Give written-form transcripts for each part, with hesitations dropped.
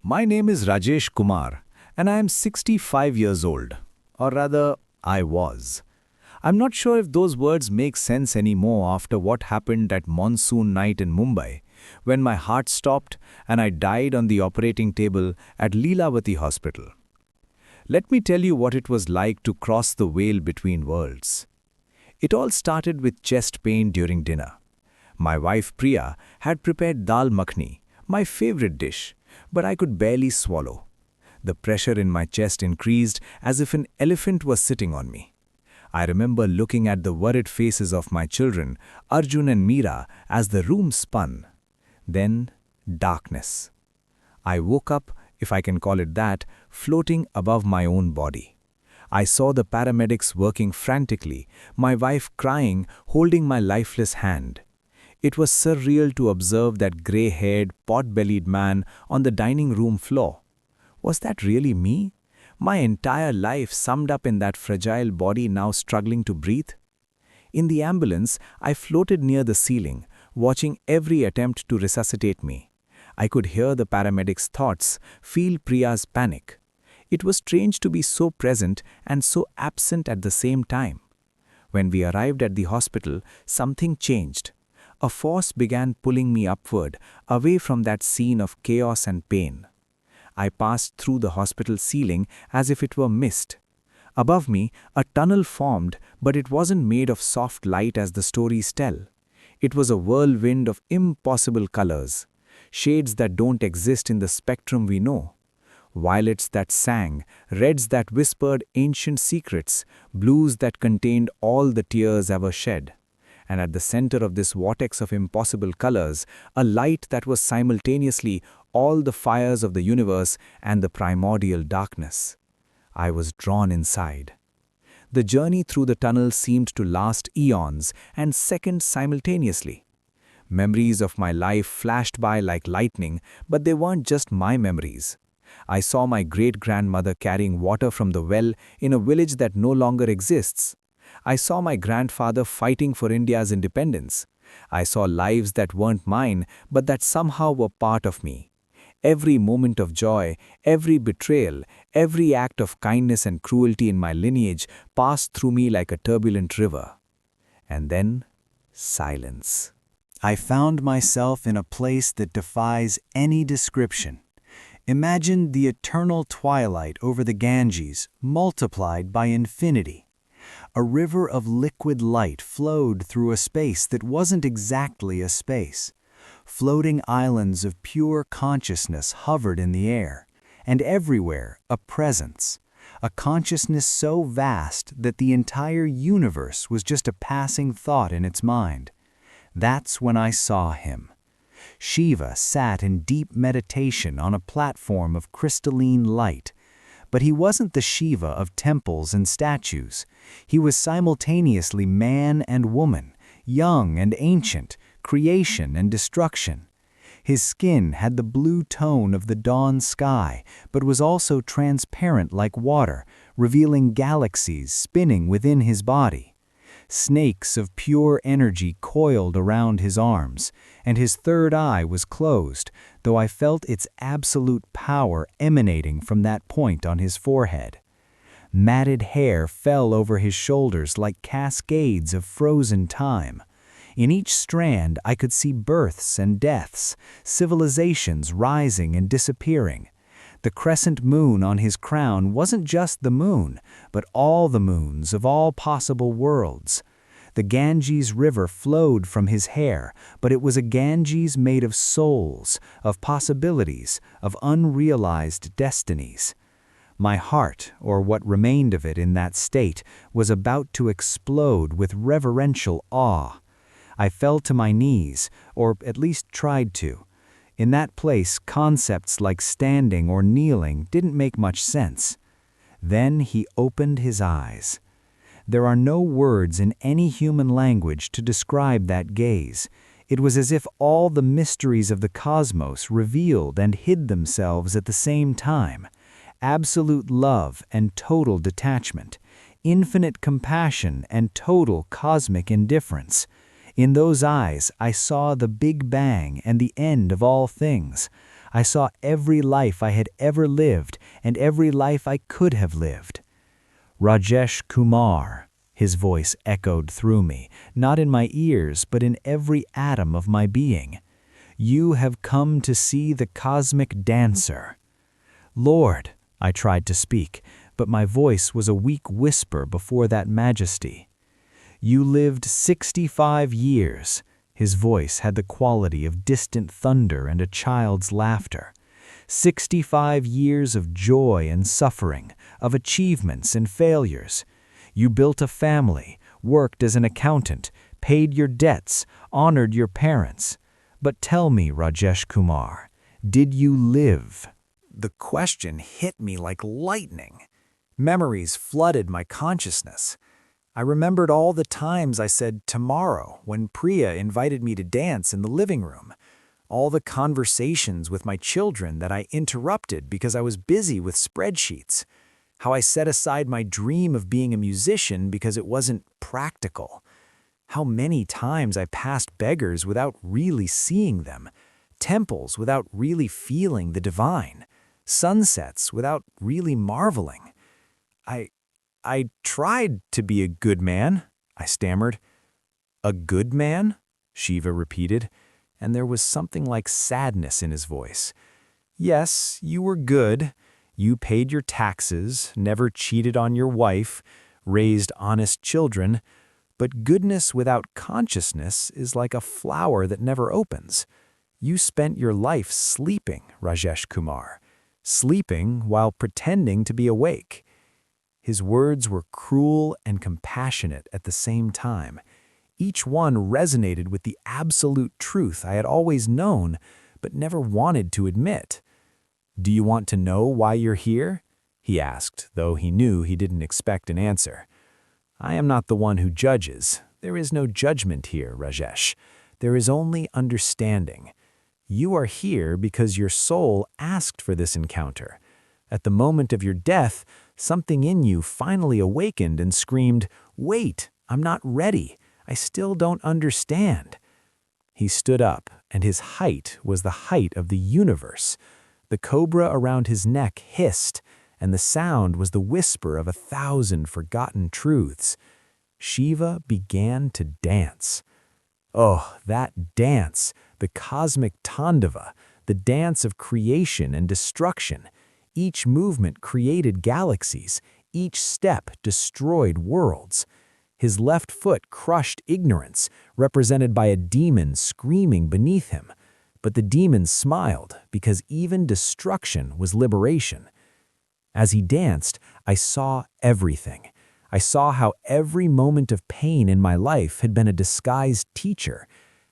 My name is Rajesh Kumar, and I am 65 years old. Or rather, I was. I'm not sure if those words make sense anymore after what happened that monsoon night in Mumbai, when my heart stopped and I died on the operating table at Leelavati Hospital. Let me tell you what it was like to cross the veil between worlds. It all started with chest pain during dinner. My wife Priya had prepared dal makhni, my favorite dish, but I could barely swallow. The pressure in my chest increased as if an elephant was sitting on me. I remember looking at the worried faces of my children, Arjun and Meera, as the room spun. Then, darkness. I woke up, if I can call it that, floating above my own body. I saw the paramedics working frantically, my wife crying, holding my lifeless hand. It was surreal to observe that grey-haired, pot-bellied man on the dining room floor. Was that really me? My entire life summed up in that fragile body now struggling to breathe? In the ambulance, I floated near the ceiling, watching every attempt to resuscitate me. I could hear the paramedics' thoughts, feel Priya's panic. It was strange to be so present and so absent at the same time. When we arrived at the hospital, something changed. A force began pulling me upward, away from that scene of chaos and pain. I passed through the hospital ceiling as if it were mist. Above me, a tunnel formed, but it wasn't made of soft light as the stories tell. It was a whirlwind of impossible colors, shades that don't exist in the spectrum we know. Violets that sang, reds that whispered ancient secrets, blues that contained all the tears ever shed. And at the center of this vortex of impossible colors, a light that was simultaneously all the fires of the universe and the primordial darkness. I was drawn inside. The journey through the tunnel seemed to last eons and seconds simultaneously. Memories of my life flashed by like lightning, but they weren't just my memories. I saw my great-grandmother carrying water from the well in a village that no longer exists. I saw my grandfather fighting for India's independence. I saw lives that weren't mine, but that somehow were part of me. Every moment of joy, every betrayal, every act of kindness and cruelty in my lineage passed through me like a turbulent river. And then, silence. I found myself in a place that defies any description. Imagine the eternal twilight over the Ganges multiplied by infinity. A river of liquid light flowed through a space that wasn't exactly a space. Floating islands of pure consciousness hovered in the air, and everywhere a presence, a consciousness so vast that the entire universe was just a passing thought in its mind. That's when I saw him. Shiva sat in deep meditation on a platform of crystalline light. But he wasn't the Shiva of temples and statues. He was simultaneously man and woman, young and ancient, creation and destruction. His skin had the blue tone of the dawn sky, but was also transparent like water, revealing galaxies spinning within his body. Snakes of pure energy coiled around his arms, and his third eye was closed, though I felt its absolute power emanating from that point on his forehead. Matted hair fell over his shoulders like cascades of frozen time. In each strand I could see births and deaths, civilizations rising and disappearing. The crescent moon on his crown wasn't just the moon, but all the moons of all possible worlds. The Ganges River flowed from his hair, but it was a Ganges made of souls, of possibilities, of unrealized destinies. My heart, or what remained of it in that state, was about to explode with reverential awe. I fell to my knees, or at least tried to. In that place, concepts like standing or kneeling didn't make much sense. Then he opened his eyes. There are no words in any human language to describe that gaze. It was as if all the mysteries of the cosmos revealed and hid themselves at the same time. Absolute love and total detachment, infinite compassion and total cosmic indifference. In those eyes, I saw the Big Bang and the end of all things. I saw every life I had ever lived and every life I could have lived. Rajesh Kumar, his voice echoed through me, not in my ears, but in every atom of my being. You have come to see the cosmic dancer. Lord, I tried to speak, but my voice was a weak whisper before that majesty. You lived 65 years. His voice had the quality of distant thunder and a child's laughter. 65 years of joy and suffering, of achievements and failures. You built a family, worked as an accountant, paid your debts, honored your parents. But tell me, Rajesh Kumar, did you live? The question hit me like lightning. Memories flooded my consciousness. I remembered all the times I said tomorrow when Priya invited me to dance in the living room. All the conversations with my children that I interrupted because I was busy with spreadsheets. How I set aside my dream of being a musician because it wasn't practical. How many times I passed beggars without really seeing them, temples without really feeling the divine, sunsets without really marveling. I tried to be a good man, I stammered. A good man? Shiva repeated, and there was something like sadness in his voice. Yes, you were good. You paid your taxes, never cheated on your wife, raised honest children, but goodness without consciousness is like a flower that never opens. You spent your life sleeping, Rajesh Kumar, sleeping while pretending to be awake. His words were cruel and compassionate at the same time. Each one resonated with the absolute truth I had always known, but never wanted to admit. Do you want to know why you're here? He asked, though he knew he didn't expect an answer. I am not the one who judges. There is no judgment here, Rajesh. There is only understanding. You are here because your soul asked for this encounter. At the moment of your death, something in you finally awakened and screamed, "Wait, I'm not ready. I still don't understand." He stood up, and his height was the height of the universe. The cobra around his neck hissed, and the sound was the whisper of 1,000 forgotten truths. Shiva began to dance. Oh, that dance, the cosmic tandava, the dance of creation and destruction. Each movement created galaxies, each step destroyed worlds. His left foot crushed ignorance, represented by a demon screaming beneath him. But the demon smiled, because even destruction was liberation. As he danced, I saw everything. I saw how every moment of pain in my life had been a disguised teacher,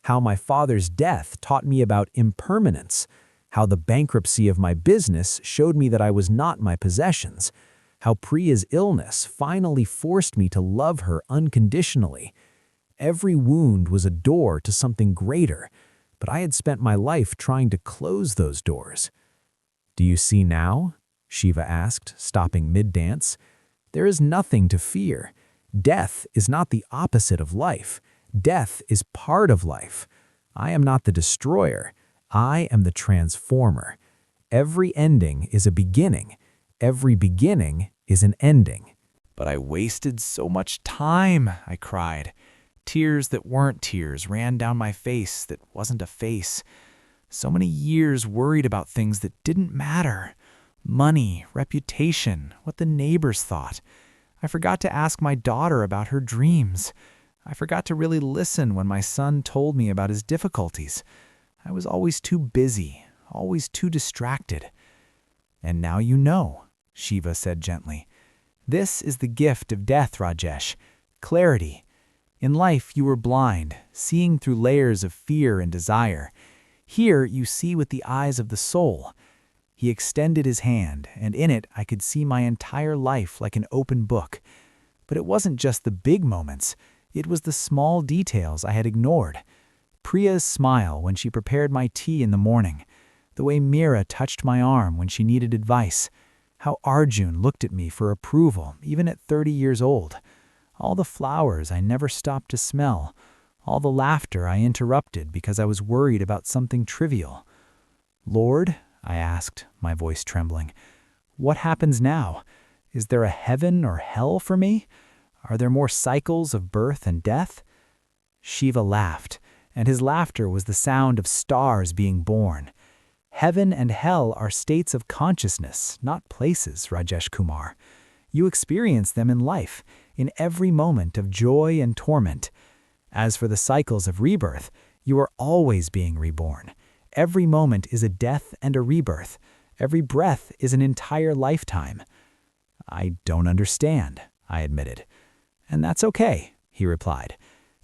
how my father's death taught me about impermanence, how the bankruptcy of my business showed me that I was not my possessions, how Priya's illness finally forced me to love her unconditionally. Every wound was a door to something greater, but I had spent my life trying to close those doors. Do you see now? Shiva asked, stopping mid-dance. There is nothing to fear. Death is not the opposite of life. Death is part of life. I am not the destroyer. I am the transformer. Every ending is a beginning. Every beginning is an ending. But I wasted so much time, I cried. Tears that weren't tears ran down my face that wasn't a face. So many years worried about things that didn't matter. Money, reputation, what the neighbors thought. I forgot to ask my daughter about her dreams. I forgot to really listen when my son told me about his difficulties. I was always too busy, always too distracted. And now you know, Shiva said gently. This is the gift of death, Rajesh. Clarity. In life you were blind, seeing through layers of fear and desire. Here you see with the eyes of the soul. He extended his hand, and in it I could see my entire life like an open book. But it wasn't just the big moments. It was the small details I had ignored. Priya's smile when she prepared my tea in the morning. The way Meera touched my arm when she needed advice. How Arjun looked at me for approval, even at 30 years old. All the flowers I never stopped to smell. All the laughter I interrupted because I was worried about something trivial. Lord, I asked, my voice trembling. What happens now? Is there a heaven or hell for me? Are there more cycles of birth and death? Shiva laughed, and his laughter was the sound of stars being born. Heaven and hell are states of consciousness, not places, Rajesh Kumar. You experience them in life, in every moment of joy and torment. As for the cycles of rebirth, you are always being reborn. Every moment is a death and a rebirth. Every breath is an entire lifetime. I don't understand, I admitted. And that's okay, he replied.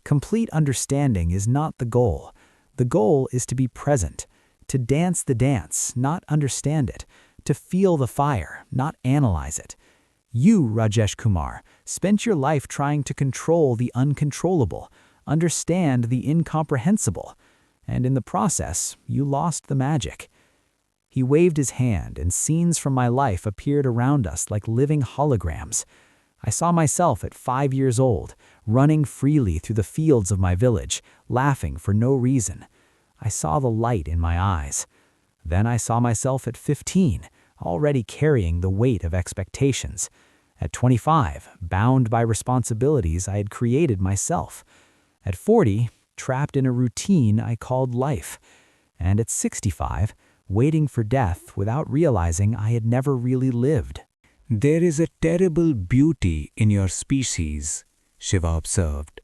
Complete understanding is not the goal. The goal is to be present, to dance the dance, not understand it, to feel the fire, not analyze it. You, Rajesh Kumar, spent your life trying to control the uncontrollable, understand the incomprehensible, and in the process, you lost the magic. He waved his hand, and scenes from my life appeared around us like living holograms. I saw myself at 5 years old, running freely through the fields of my village, laughing for no reason. I saw the light in my eyes. Then I saw myself at 15, already carrying the weight of expectations. At 25, bound by responsibilities I had created myself. At 40, trapped in a routine I called life. And at 65, waiting for death without realizing I had never really lived. There is a terrible beauty in your species, Shiva observed.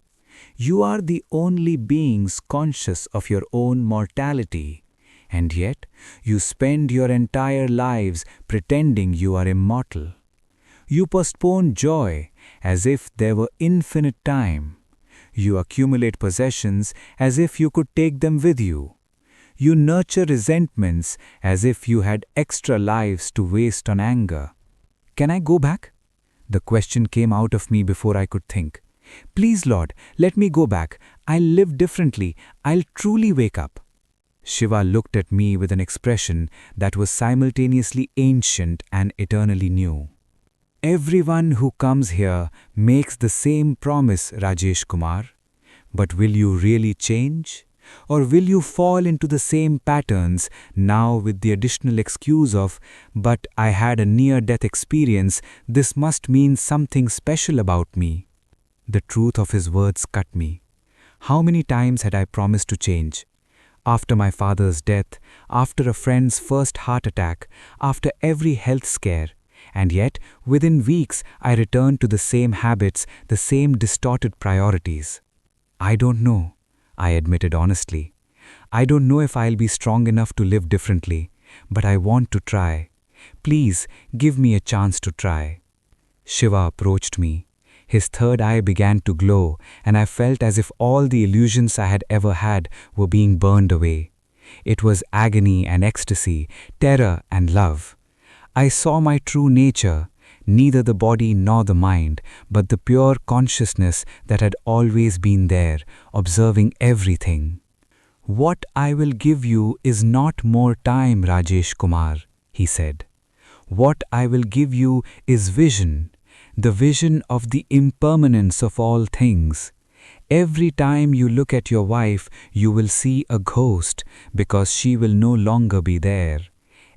You are the only beings conscious of your own mortality, and yet you spend your entire lives pretending you are immortal. You postpone joy as if there were infinite time. You accumulate possessions as if you could take them with you. You nurture resentments as if you had extra lives to waste on anger. Can I go back? The question came out of me before I could think. Please, Lord, let me go back. I'll live differently. I'll truly wake up. Shiva looked at me with an expression that was simultaneously ancient and eternally new. Everyone who comes here makes the same promise, Rajesh Kumar. But will you really change? Or will you fall into the same patterns now with the additional excuse of, but I had a near-death experience, this must mean something special about me? The truth of his words cut me. How many times had I promised to change? After my father's death, after a friend's first heart attack, after every health scare. And yet, within weeks, I returned to the same habits, the same distorted priorities. I don't know, I admitted honestly. I don't know if I'll be strong enough to live differently, but I want to try. Please, give me a chance to try. Shiva approached me. His third eye began to glow, and I felt as if all the illusions I had ever had were being burned away. It was agony and ecstasy, terror and love. I saw my true nature, neither the body nor the mind, but the pure consciousness that had always been there, observing everything. What I will give you is not more time, Rajesh Kumar, he said. What I will give you is vision, the vision of the impermanence of all things. Every time you look at your wife, you will see a ghost because she will no longer be there.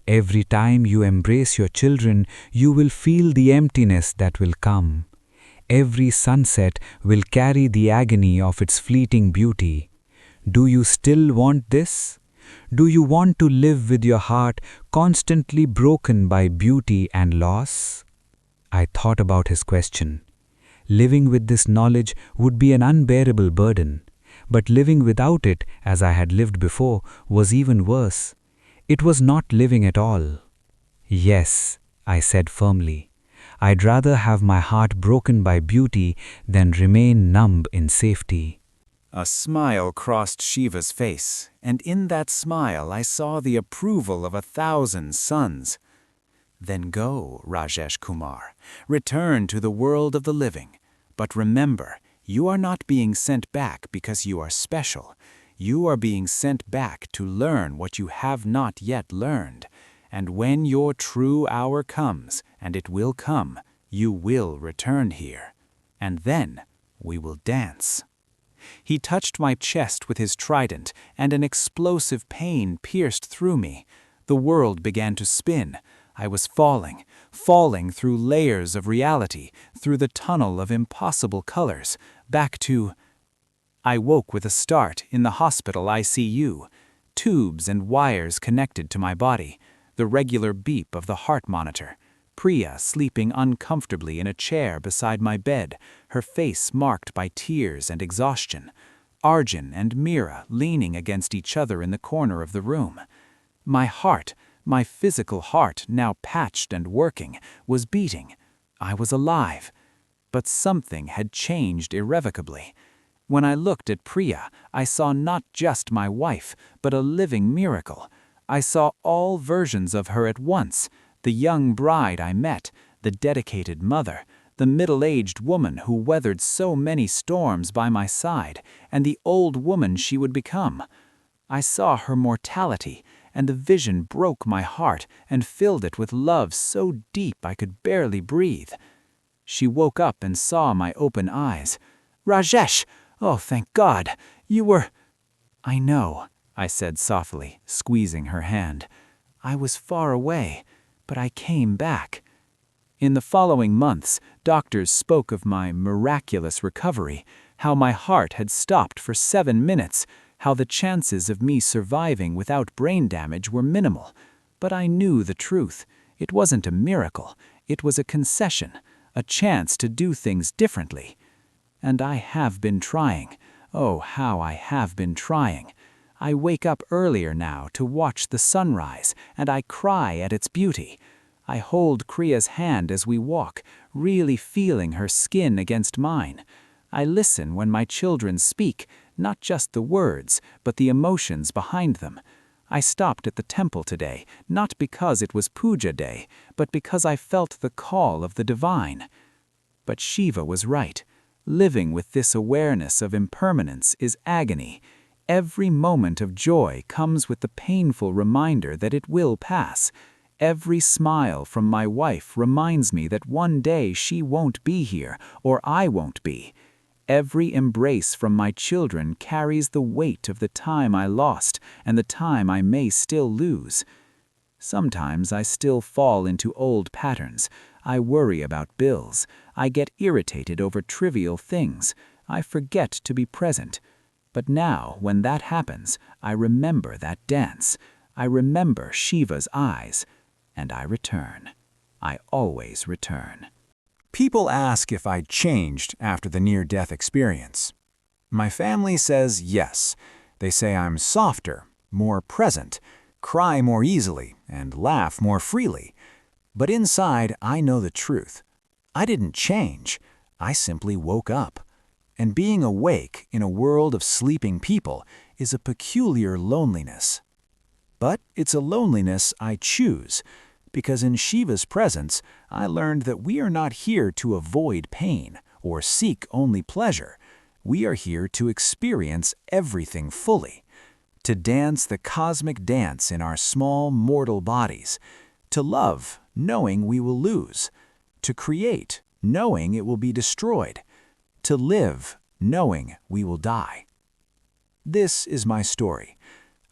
Every time you embrace your children, you will feel the emptiness that will come. Every sunset will carry the agony of its fleeting beauty. Do you still want this? Do you want to live with your heart constantly broken by beauty and loss? I thought about his question. Living with this knowledge would be an unbearable burden, but living without it, as I had lived before, was even worse. It was not living at all. Yes, I said firmly. I'd rather have my heart broken by beauty than remain numb in safety. A smile crossed Shiva's face, and in that smile I saw the approval of 1,000 suns. Then go, Rajesh Kumar. Return to the world of the living. But remember, you are not being sent back because you are special. You are being sent back to learn what you have not yet learned. And when your true hour comes, and it will come, you will return here. And then we will dance. He touched my chest with his trident, and an explosive pain pierced through me. The world began to spin. I was falling through layers of reality, through the tunnel of impossible colors, back to... I woke with a start in the hospital ICU. Tubes and wires connected to my body, the regular beep of the heart monitor. Priya sleeping uncomfortably in a chair beside my bed, her face marked by tears and exhaustion. Arjun and Meera leaning against each other in the corner of the room. My heart, my physical heart, now patched and working, was beating. I was alive. But something had changed irrevocably. When I looked at Priya, I saw not just my wife, but a living miracle. I saw all versions of her at once. The young bride I met, the dedicated mother, the middle-aged woman who weathered so many storms by my side, and the old woman she would become. I saw her mortality, and the vision broke my heart and filled it with love so deep I could barely breathe. She woke up and saw my open eyes. "Rajesh! Oh, thank God! You were—" "I know," I said softly, squeezing her hand. "I was far away, but I came back." In the following months, doctors spoke of my miraculous recovery, how my heart had stopped for 7 minutes, how the chances of me surviving without brain damage were minimal. But I knew the truth. It wasn't a miracle. It was a concession, a chance to do things differently. And I have been trying. Oh, how I have been trying. I wake up earlier now to watch the sunrise, and I cry at its beauty. I hold Kriya's hand as we walk, really feeling her skin against mine. I listen when my children speak, not just the words, but the emotions behind them. I stopped at the temple today, not because it was puja day, but because I felt the call of the divine. But Shiva was right. Living with this awareness of impermanence is agony. Every moment of joy comes with the painful reminder that it will pass. Every smile from my wife reminds me that one day she won't be here, or I won't be. Every embrace from my children carries the weight of the time I lost and the time I may still lose. Sometimes I still fall into old patterns. I worry about bills. I get irritated over trivial things. I forget to be present. But now, when that happens, I remember that dance. I remember Shiva's eyes. And I return. I always return. People ask if I changed after the near-death experience. My family says yes. They say I'm softer, more present, cry more easily, and laugh more freely. But inside, I know the truth. I didn't change. I simply woke up. And being awake in a world of sleeping people is a peculiar loneliness. But it's a loneliness I choose, because in Shiva's presence, I learned that we are not here to avoid pain or seek only pleasure. We are here to experience everything fully, to dance the cosmic dance in our small mortal bodies, to love, knowing we will lose, to create, knowing it will be destroyed, to live, knowing we will die. This is my story.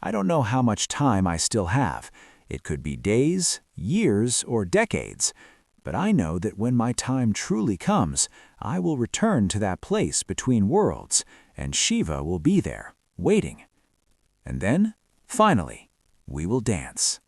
I don't know how much time I still have. It could be days, years, or decades. But I know that when my time truly comes, I will return to that place between worlds, and Shiva will be there, waiting. And then, finally, we will dance.